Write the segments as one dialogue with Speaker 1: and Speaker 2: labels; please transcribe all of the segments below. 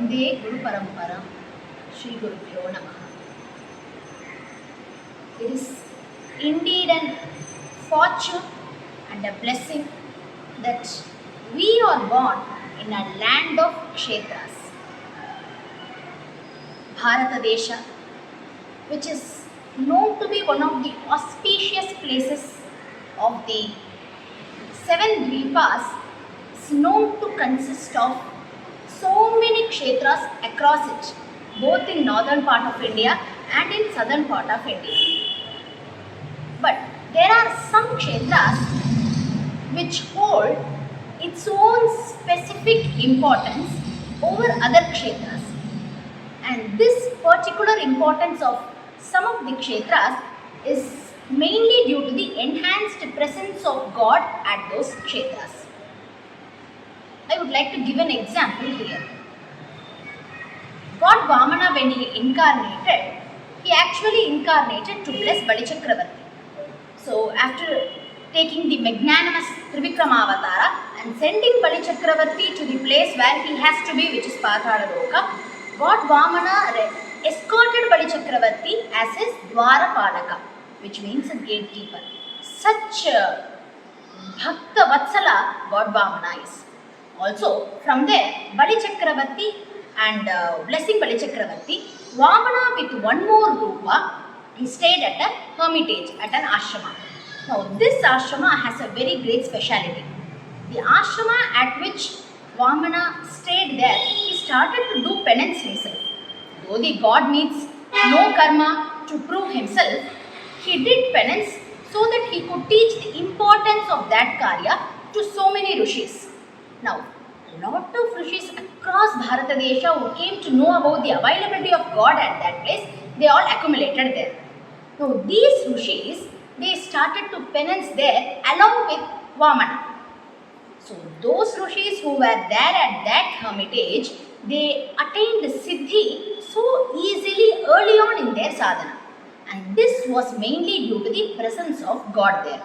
Speaker 1: Vande Guru Parampara. Shri Gurubhyo Namaha. It is indeed an fortune and a blessing that we are born in a land of kshetras. Bharata Desha, which is known to be one of the auspicious places of the seven Dvipas, is known to consist of so many kshetras across it, both in northern part of India and in southern part of India. But there are some kshetras which hold its own specific importance over other kshetras. And this particular importance of some of the kshetras is mainly due to the enhanced presence of God at those kshetras. I would like to give an example here. God Vamana, when he incarnated, he actually incarnated to bless Bali Chakravarti. So after taking the magnanimous Trivikrama Avatara and sending Bali Chakravarti to the place where he has to be, which is Pathala Loka, God Vamana escorted Bali Chakravarti as his Dwarapalaka, which means a gatekeeper. Such Bhakta Vatsala God Vamana is. Also, from there, Bali Chakravarti and blessing Bali Chakravarti, Vamana with one more Rupa, he stayed at a hermitage, at an ashrama. Now, this ashrama has a very great speciality. The ashrama at which Vamana stayed there, he started to do penance himself. Though the God needs no karma to prove himself, he did penance so that he could teach the importance of that karya to so many rishis. Now, a lot of rishis across Bharata Desha who came to know about the availability of God at that place, they all accumulated there. Now, these rishis, they started to penance there along with Vamana. So, those rishis who were there at that hermitage, they attained siddhi so easily early on in their sadhana. And this was mainly due to the presence of God there.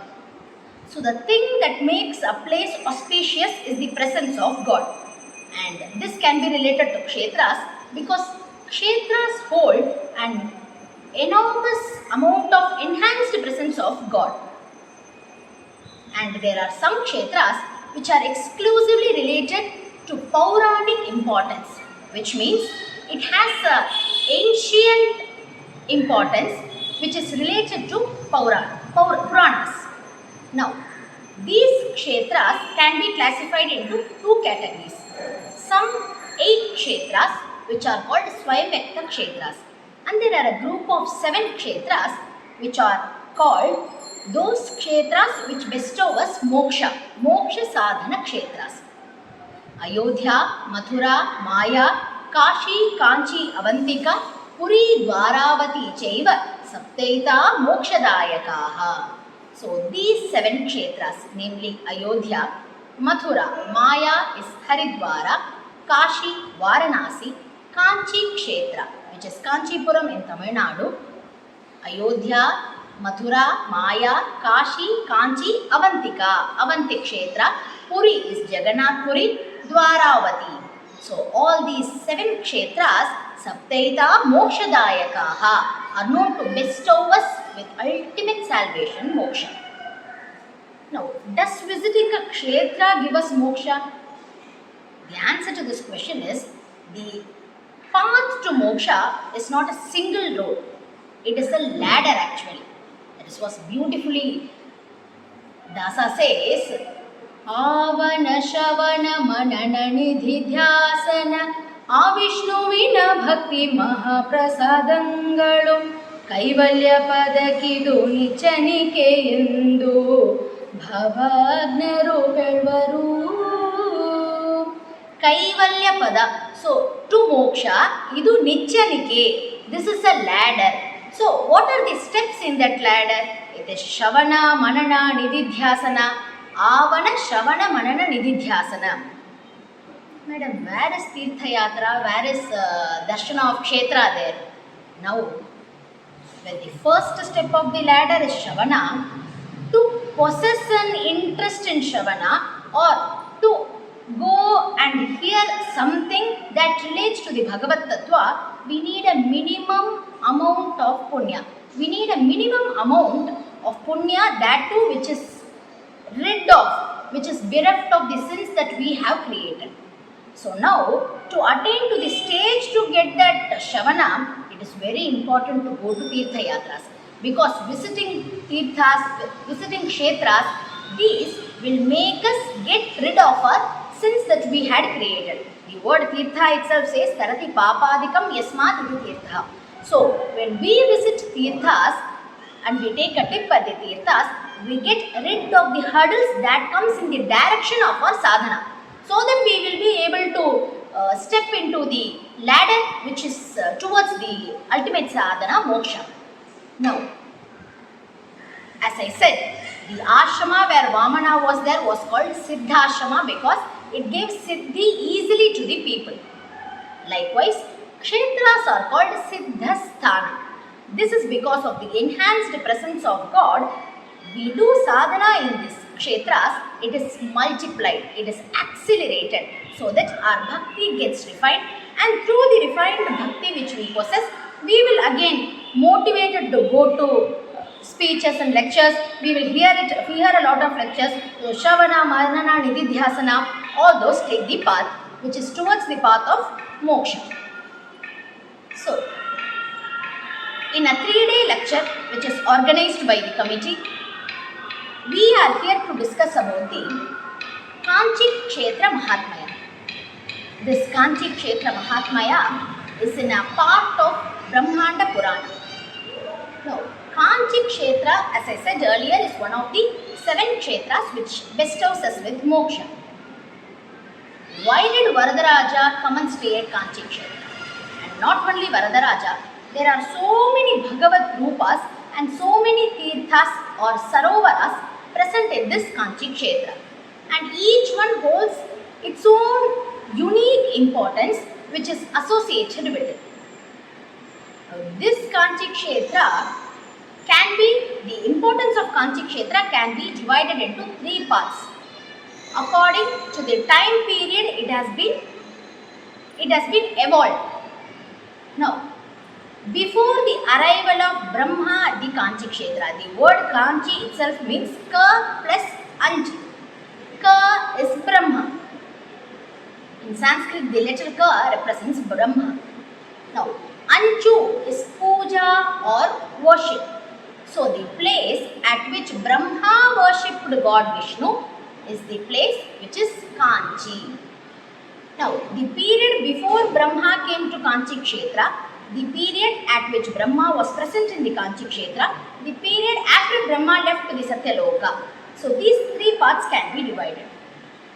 Speaker 1: So, the thing that makes a place auspicious is the presence of God. And this can be related to kshetras because kshetras hold an enormous amount of enhanced presence of God. And there are some kshetras which are exclusively related to Pauranic importance, which means it has an ancient importance which is related to Puranas. Now, these kshetras can be classified into two categories. Some 8 kshetras which are called Swayamvyakta kshetras, and there are a group of 7 kshetras which are called those kshetras which bestow us moksha sadhana kshetras. Ayodhya, Mathura, Maya, Kashi, Kanchi, Avantika, Puri, Dwaravati, Chaiva, Saptaita, Mokshadayakaha. So, these 7 kshetras, namely Ayodhya, Mathura, Maya is Haridwara, Kashi, Varanasi, Kanchi kshetra, which is Kanchipuram in Tamil Nadu, Ayodhya, Mathura, Maya, Kashi, Kanchi, Avantika, Avantik kshetra, Puri is Jagannath Puri, Dwaravati. So, all these 7 kshetras, Saptaita Mokshadayakaha, are known to bestow us with ultimate salvation, moksha. Now, does visiting a kshetra give us moksha? The answer to this question is, the path to moksha is not a single road. It is a ladder actually. This was beautifully, Dasa says, Avana Shavana Manana Nidhidhyasana Avishnu Bhakti Mahaprasadangalu Kaivalya Padakidu Nichanike Yendu Bhavagnaru Pelvaru. Kaivalya Pada. So, to moksha, idu Nichanike. This is a ladder. So, what are the steps in that ladder? It is Shavana, Manana, Nididhyasana. Avana, Shavana, Manana, Nididhyasana. Madam, where is Tirtha Yatra? Where is Darshana of Kshetra there? Now, when the first step of the ladder is Shavana, to possess an interest in Shavana or to go and hear something that relates to the Bhagavad Tattva, we need a minimum amount of punya. We need a minimum amount of punya, that too which is rid of, which is bereft of the sins that we have created. So now, to attain to the stage to get that Shravana, it is very important to go to Tirtha Yatras, because visiting Tirthas, visiting Kshetras, these will make us get rid of our sins that we had created. The word Tirtha itself says, Tarati Papadikam Yasmat Iti Tirtha. So, when we visit Tirthas and we take a tip at the Tirthas, we get rid of the hurdles that comes in the direction of our sadhana, so that we will be able to step into the ladder which is towards the ultimate sadhana, moksha. Now, as I said, the ashrama where Vamana was there was called Siddhashrama because it gave siddhi easily to the people. Likewise, kshetras are called Siddhasthana. This is because of the enhanced presence of God. We do sadhana in these kshetras, it is multiplied, it is accelerated, so that our bhakti gets refined, and through the refined bhakti which we possess, we will again motivated to go to speeches and lectures. We will hear a lot of lectures, Shravana, Manana, Nididhyasana, all those take the path which is towards the path of moksha. So, in a 3-day lecture which is organized by the committee, we are here to discuss about the Kanchi Kshetra Mahatmayam. This Kanchi Kshetra Mahatmayam is in a part of Brahmanda Purana. Now, Kanchi Kshetra, as I said earlier, is one of the 7 kshetras which bestows us with moksha. Why did Varadaraja come and stay at Kanchi Kshetra? And not only Varadaraja, there are so many Bhagavad Rupas and so many Tirthas or Sarovaras present in this Kanchi Kshetra. And each one holds its own unique importance which is associated with it. This Kanchi Kshetra can be, the importance of Kanchi Kshetra can be divided into 3 parts. According to the time period it has been evolved. Now, before the arrival of Brahma at the Kanchi Kshetra, the word Kanchi itself means Ka plus Anj. Ka is Brahma. In Sanskrit, the letter Ka represents Brahma. Now, Anchu is puja or worship. So, the place at which Brahma worshipped God Vishnu is the place which is Kanchi. Now, the period before Brahma came to Kanchi Kshetra, the period at which Brahma was present in the Kanchi Kshetra, the period after Brahma left to the Satyaloka. So, these 3 parts can be divided.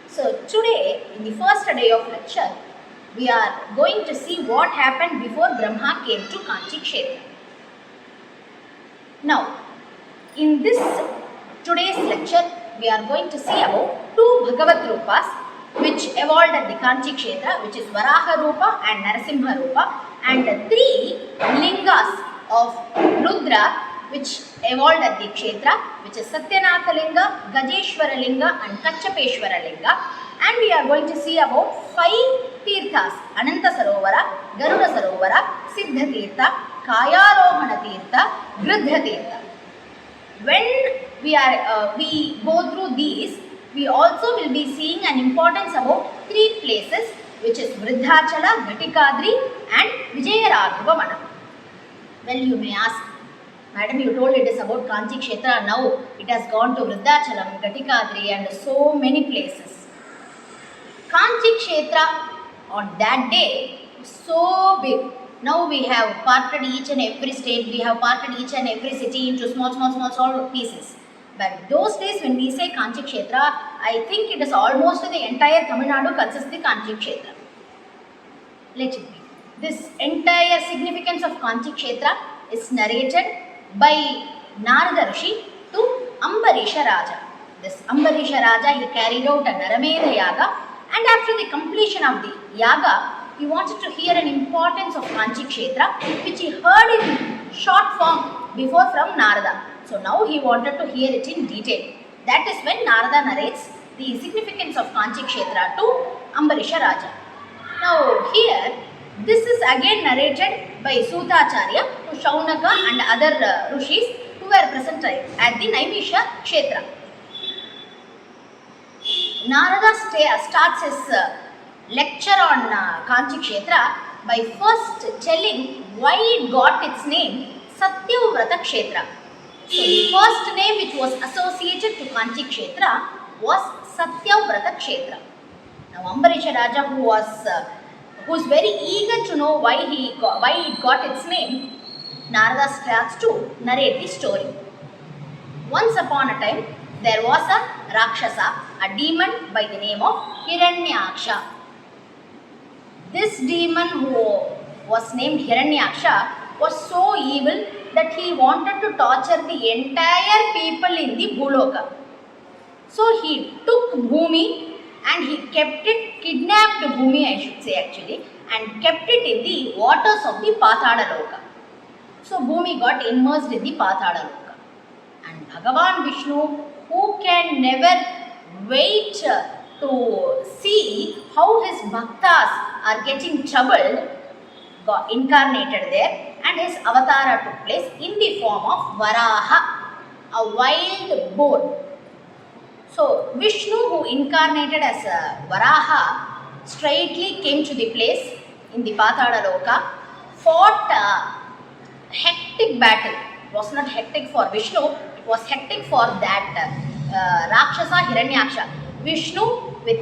Speaker 1: So, today, in the first day of lecture, we are going to see what happened before Brahma came to Kanchi Kshetra. Now, in this today's lecture, we are going to see about 2 Bhagavad Rupas which evolved at the Kanchi Kshetra, which is Varaha Rupa and Narasimha Rupa, and 3 Lingas of Rudra which evolved at the Kshetra, which is Satyanatha Linga, Gajeshwara Linga and Kachapeshwara Linga. And we are going to see about 5 Tirthas, Anantasarovara, Garuda Sarovara, Siddha Tirtha, Kayarohana Tirtha, Vriddha Tirtha. When we go through these, we also will be seeing an importance about 3 places, which is Vriddhachala, Ghatikadri and Vijayaraghava. Well, you may ask, Madam, you told it is about Kanchi Kshetra, now it has gone to Vriddhachalam, Ghatikadri and so many places. Kanchi Kshetra on that day was so big. Now we have parted each and every state, we have parted each and every city into small pieces. But those days when we say Kanchi Kshetra, I think it is almost the entire Tamil Nadu consists the Kanchi Kshetra. Let it be. This entire significance of Kanchi Kshetra is narrated by Narada Rishi to Ambarisha Raja. This Ambarisha Raja, he carried out a Naramedha Yaga, and after the completion of the Yaga, he wanted to hear an importance of Kanchi Kshetra, which he heard in short form before from Narada. So now he wanted to hear it in detail. That is when Narada narrates the significance of Kanchi kshetra to Ambarisha Raja. Now here, this is again narrated by Sutacharya to Shaunaka and other rishis who were present at the Naimisha kshetra. Narada starts his lecture on Kanchi kshetra by first telling why it got its name Satyavrata kshetra. So the first name which was associated to Kanchi kshetra was Satyavrata kshetra. Now Ambarisha Raja, who was very eager to know why it got its name, Narada starts to narrate the story. Once upon a time, there was a Rakshasa, a demon by the name of Hiranyaksha. This demon, who was named Hiranyaksha, was so evil that he wanted to torture the entire people in the Bhuloka. So he took Bhumi and he kept it, kidnapped Bhumi I should say actually, and kept it in the waters of the Pathada Loka. So Bhumi got immersed in the Pathada Loka. And Bhagavan Vishnu, who can never wait to see how his bhaktas are getting troubled, got incarnated there, and his avatara took place in the form of Varaha, a wild boar. So Vishnu, who incarnated as Varaha, straightly came to the place in the Pathada Loka, fought a hectic battle. It was not hectic for Vishnu, it was hectic for that Rakshasa Hiranyaksha. Vishnu, with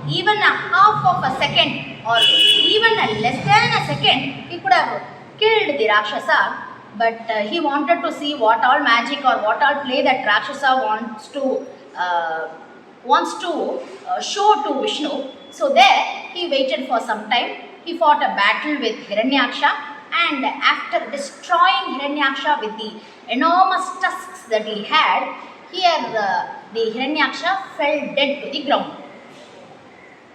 Speaker 1: even a half of a second or even less than a second, he could have killed the Rakshasa, but he wanted to see what all magic or what all play that Rakshasa wants to show to Vishnu. So there he waited for some time. He fought a battle with Hiranyaksha, and after destroying Hiranyaksha with the enormous tusks that he had, here the Hiranyaksha fell dead to the ground.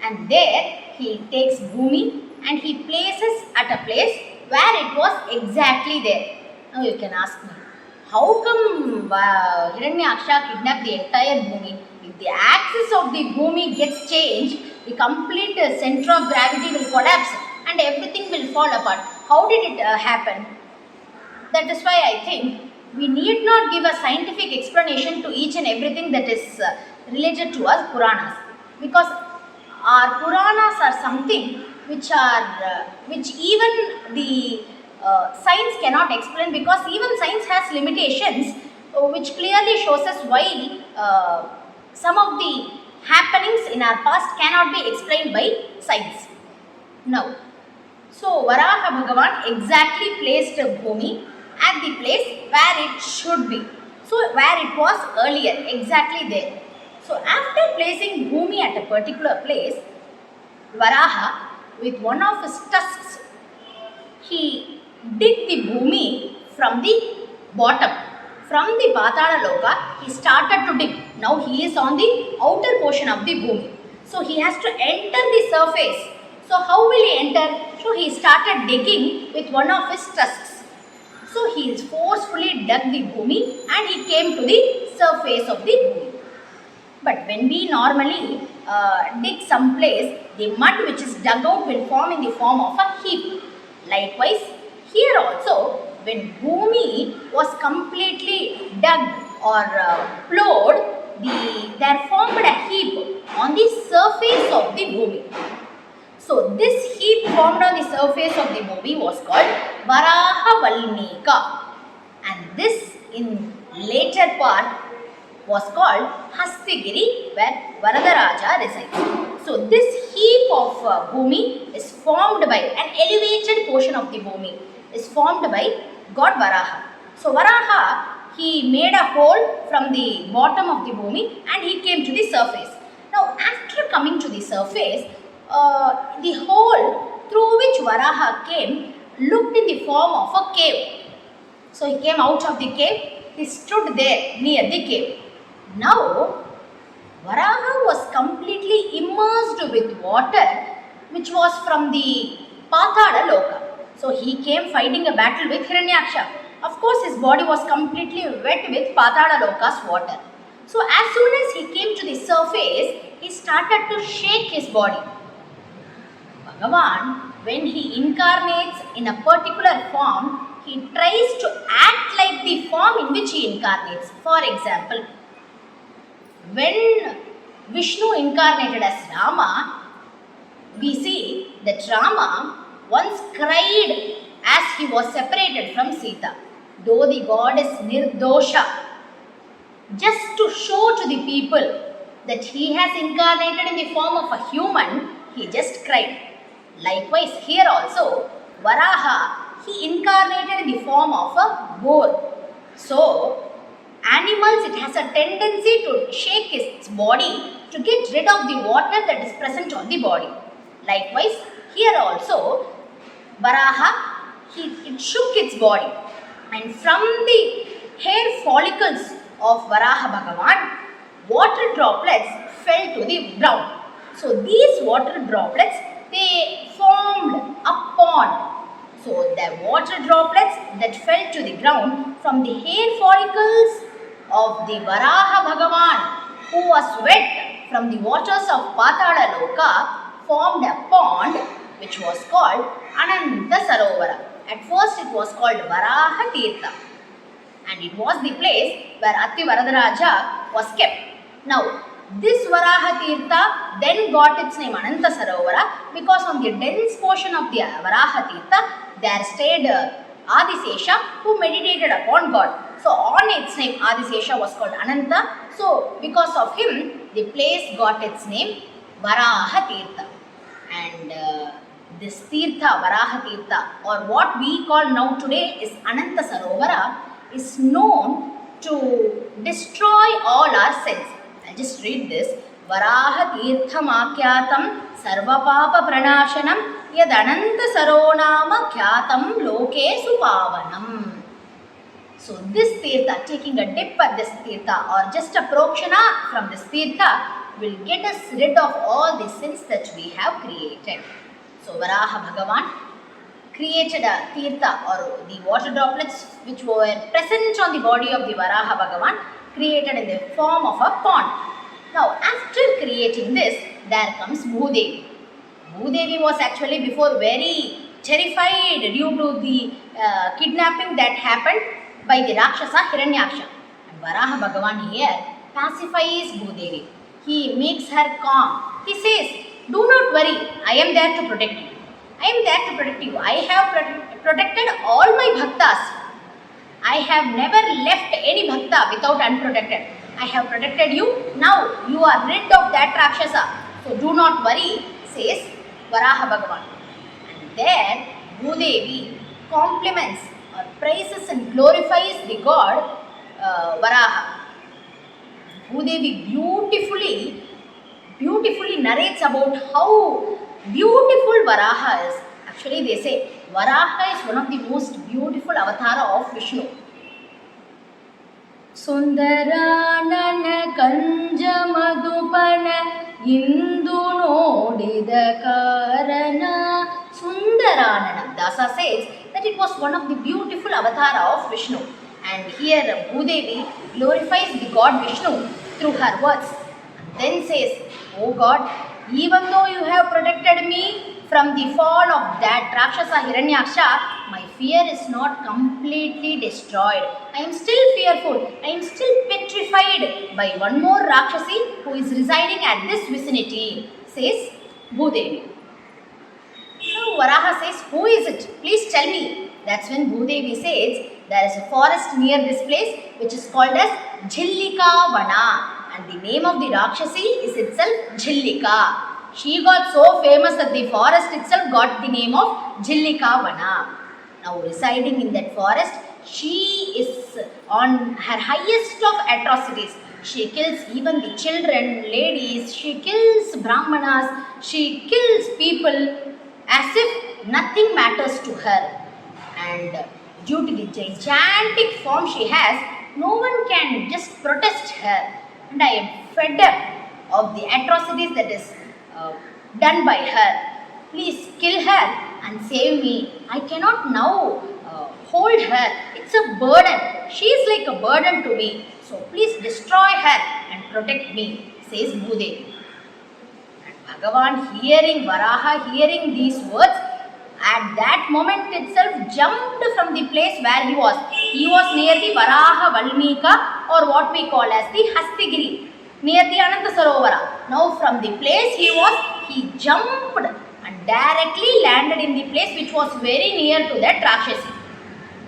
Speaker 1: And there he takes Bhumi and he places at a place where it was exactly there. Now you can ask me, how come Hiranyaksha kidnapped the entire Bhumi? If the axis of the Bhumi gets changed, the complete center of gravity will collapse and everything will fall apart. How did it happen? That is why I think we need not give a scientific explanation to each and everything that is related to us Puranas, because our Puranas are something which even the science cannot explain, because even science has limitations, which clearly shows us why some of the happenings in our past cannot be explained by science. Now, so Varaha Bhagavan exactly placed Bhumi at the place where it should be. So where it was earlier, exactly there. So after placing Bhumi at a particular place, Varaha, with one of his tusks, he dig the Bhumi from the bottom. From the Pathada Loka, he started to dig. Now he is on the outer portion of the Bhumi. So he has to enter the surface. So how will he enter? So he started digging with one of his tusks. So he forcefully dug the Bhumi and he came to the surface of the Bhumi. But when we normally dig some place, the mud which is dug out will form in the form of a heap. Likewise, here also, when Bhumi was completely dug or plowed, there formed a heap on the surface of the Bhumi. So this heap formed on the surface of the Bhumi was called Varaha Valmika, and this in later part was called Hastigiri, where Varadaraja resides. So this heap of Bhumi is formed by an elevated portion of the Bhumi is formed by God Varaha. So Varaha, he made a hole from the bottom of the Bhumi and he came to the surface. Now after coming to the surface, the hole through which Varaha came looked in the form of a cave. So he came out of the cave, he stood there near the cave. Now Varaha was completely immersed with water which was from the Pathada Loka. So he came fighting a battle with Hiranyaksha. Of course his body was completely wet with Pathada Loka's water. So as soon as he came to the surface, he started to shake his body. Bhagavan, when he incarnates in a particular form, he tries to act like the form in which he incarnates. For example, when Vishnu incarnated as Rama, we see that Rama once cried as he was separated from Sita, though the god is Nirdosha, just to show to the people that he has incarnated in the form of a human, he just cried. Likewise, here also, Varaha, he incarnated in the form of a boar. So, animals, it has a tendency to shake its body to get rid of the water that is present on the body. Likewise, here also, Varaha, it shook its body, and from the hair follicles of Varaha Bhagavan, water droplets fell to the ground. So these water droplets, they formed a pond. So the water droplets that fell to the ground from the hair follicles of the Varaha Bhagavan, who was wet from the waters of Patala Loka, formed a pond which was called Anantasarovara. At first it was called Varaha Tirtha, and it was the place where Atti Varadaraja was kept. Now, this Varaha Tirtha then got its name Anantasarovara because on the dense portion of the Varaha Tirtha, there stayed Adisesha, who meditated upon God. So, on its name, Adisesha was called Ananta. So, because of him, the place got its name Varaha Tirtha. And this Tirtha, Varaha Tirtha, or what we call now today is Anantasarovara, is known to destroy all our sins. I'll just read this. Varaha Tirtham Akyatam Sarvapapa Pranashanam Yad Anantasaronama Kyatam Loke Supavanam. So this Tirtha, taking a dip at this Tirtha or just a prokshana from this Tirtha will get us rid of all the sins that we have created. So Varaha Bhagavan created a Tirtha, or the water droplets which were present on the body of the Varaha Bhagavan, created in the form of a pond. Now after creating this, there comes Bhudevi. Bhudevi was actually before very terrified due to the kidnapping that happened by the Rakshasa Hiranyaksha. And Varaha Bhagavan here pacifies Bhudevi. He makes her calm. He says, "Do not worry, I am there to protect you. I am there to protect you. I have protected all my bhaktas. I have never left any bhakta without unprotected. I have protected you. Now you are rid of that Rakshasa. So do not worry," says Varaha Bhagavan. And then Bhudevi compliments or praises and glorifies the god Varaha. Bhudevi beautifully narrates about how beautiful Varaha is. Actually, they say Varaha is one of the most beautiful avatara of Vishnu. Sundaranana Kanja Madhupana Indu Nodida Karana. Sundaranana, Dasa says that it was one of the beautiful avatara of Vishnu. And here Bhudevi glorifies the god Vishnu through her words. And then says, "Oh God, even though you have protected me from the fall of that Rakshasa Hiranyaksha, my fear is not completely destroyed. I am still fearful. I am still petrified by one more Rakshasi who is residing at this vicinity," says Bhudevi. So Varaha says, "Who is it? Please tell me." That's when Bhudevi says, "There is a forest near this place which is called as Jhillika Vana, and the name of the Rakshasi is itself Jhillika. She got so famous that the forest itself got the name of Jhillika Vana. Now residing in that forest, she is on her highest of atrocities. She kills even the children, ladies, she kills Brahmanas, she kills people as if nothing matters to her. And due to the gigantic form she has, no one can just protest her. And I am fed up of the atrocities that is done by her. Please kill her and save me. I cannot now hold her. It's a burden. She is like a burden to me. So So please destroy her and protect me, says Bhudevi. And Bhagavan Varaha hearing these words, at that moment itself jumped from the place where he was. He was near the Varaha Valmika, or what we call as the Hastigiri, near the Anantasarovara. Now from the place he was, he jumped and directly landed in the place which was very near to that Rakshasi.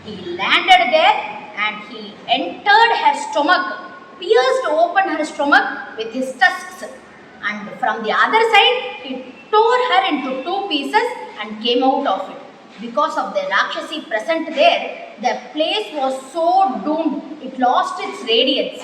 Speaker 1: He landed there and he entered her stomach, pierced open her stomach with his tusks, and from the other side he tore her into 2 pieces and came out of it. Because of the Rakshasi present there, the place was so doomed, it lost its radiance.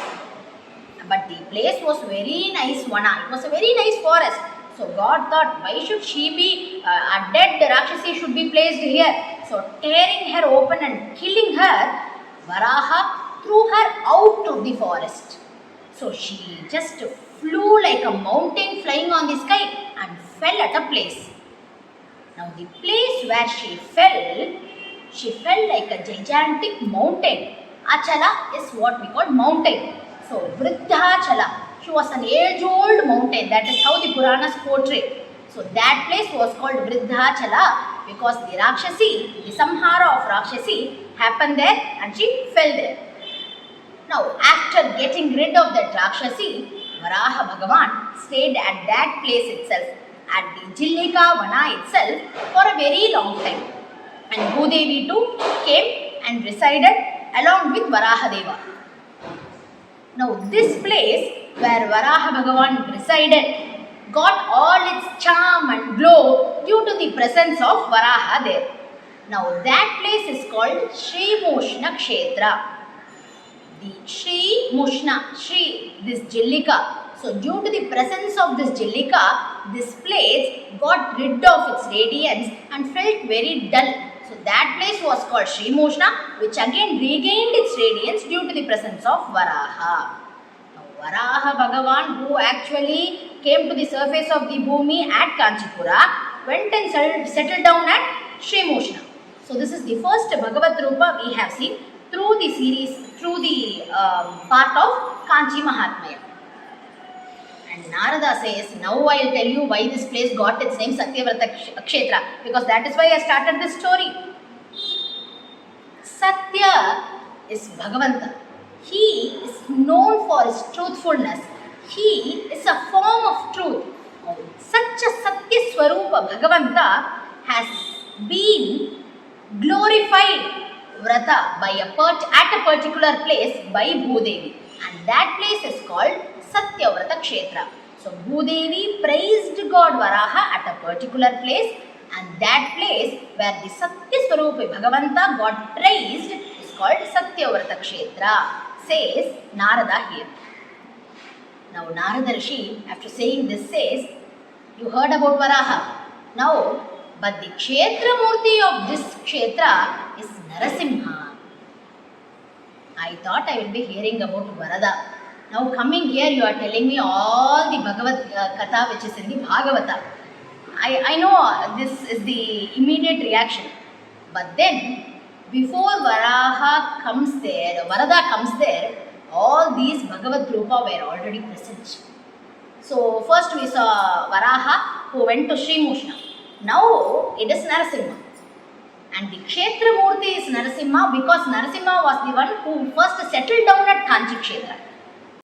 Speaker 1: But the place was very nice vana, it was a very nice forest. So God thought, why should she be, a dead Rakshasi should be placed here. So tearing her open and killing her, Varaha threw her out of the forest. So she just flew like a mountain flying on the sky and fell at a place. Now the place where she fell like a gigantic mountain. Achala is what we call mountain. So Vriddhachala, she was an age-old mountain. That is how the Puranas portray. So that place was called Vriddhachala because the Rakshasi, the Samhara of Rakshasi happened there and she fell there. Now after getting rid of that Rakshasi, Varaha Bhagavan stayed at that place itself, at the Jillika Vana itself, for a very long time. And Bhudevi too came and resided along with Varaha Deva. Now this place where Varaha Bhagavan resided got all its charm and glow due to the presence of Varaha there. Now that place is called Shri Mushna Kshetra. The Shri Mushna, Shri, this Jillika. So due to the presence of this Jillika, this place got rid of its radiance and felt very dull. So that place was called Shri Mushna, which again regained its radiance due to the presence of Varaha. Now Varaha Bhagavan, who actually came to the surface of the Bhumi at Kanchipura, went and settled down at Shri Mushna. So this is the first Bhagavat Rupa we have seen through the series, through the part of Kanchi Mahatmayam. And Narada says, now I will tell you why this place got its name Satyavrata Kshetra, because that is why I started this story. Satya is Bhagavanta. He is known for his truthfulness. He is a form of truth. Such a Satya Swarupa Bhagavanta has been glorified Vrata by at a particular place by Bhudevi, and that place is called Satyavrata Kshetra. So Bhudevi praised God Varaha at a particular place, and that place where the Satya Swarupa Bhagavanta got praised is called Satyavrata Kshetra, says Narada here. Now Narada Rishi, after saying this, says, you heard about Varaha. Now, but the Kshetra Murti of this Kshetra is Narasimha. I thought I will be hearing about Varada. Now coming here, you are telling me all the Bhagavad Katha which is in the Bhagavata. I know this is the immediate reaction. But then, before Varaha comes there, Varada comes there, all these Bhagavad Rupa were already present. So first we saw Varaha who went to Shri Mushna. Now it is Narasimha. And the Kshetra Murti is Narasimha because Narasimha was the one who first settled down at Kanchi Kshetra.